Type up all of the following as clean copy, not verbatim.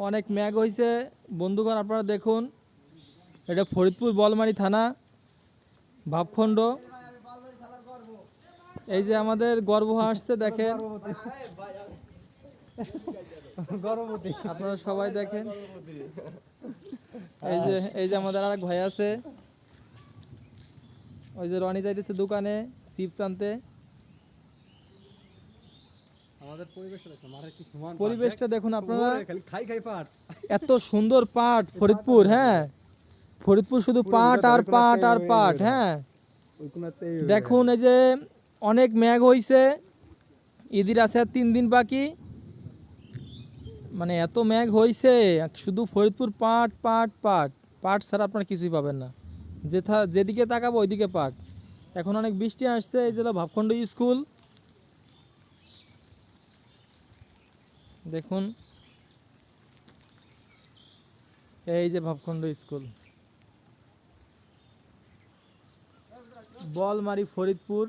অনেক ম্যাগ হয়েছে বন্ধুগণ, আপনারা দেখুন। এটা ফরিদপুর বলমারী থানা, ভাবখণ্ড। এই যে আমাদের গর্ব আসছে, দেখেন আপনারা সবাই দেখেন। এই যে আমাদের আরেক ভাই আছে, ওই যে রনি যাইতেছে দোকানে চিপস আনতে। পরিবেশটা দেখুন আপনারা, এত সুন্দর পাট ফরিদপুর। হ্যাঁ, ফরিদপুর শুধু পাট আর পাট আর পাট। হ্যাঁ, দেখুন এই যে অনেক মেঘ হইছে, ঈদের আছে আর 3 দিন বাকি। মানে এত মেঘ হইছে, শুধু ফরিদপুর পাট পাট পাট পাট ছাড়া আপনার কিছুই পাবেন না। যেদিকে তাকাবো ওইদিকে পাট। এখন অনেক বৃষ্টি আসছে। এই যে ভাবখণ্ড স্কুল দেখুন, এই যে ভাবখণ্ড স্কুল, বলমারী ফরিদপুর।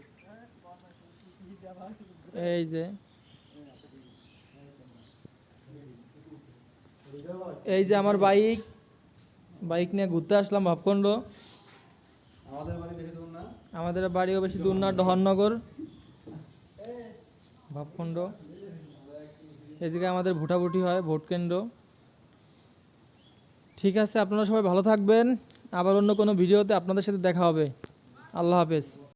এই যে আমার বাইক নিয়ে ঘুরতে আসলাম ভাবখণ্ড। আমাদের বাড়িও বেশি দূর না, ডহরনগর, ভাবখণ্ড। এই জায়গায় আমাদের ভোটাভুটি হয়, ভোট কেন্দ্র। ঠিক আছে, আপনারা সবাই ভালো থাকবেন। আবার অন্য কোনো ভিডিওতে আপনাদের সাথে দেখা হবে। আল্লাহ হাফেজ।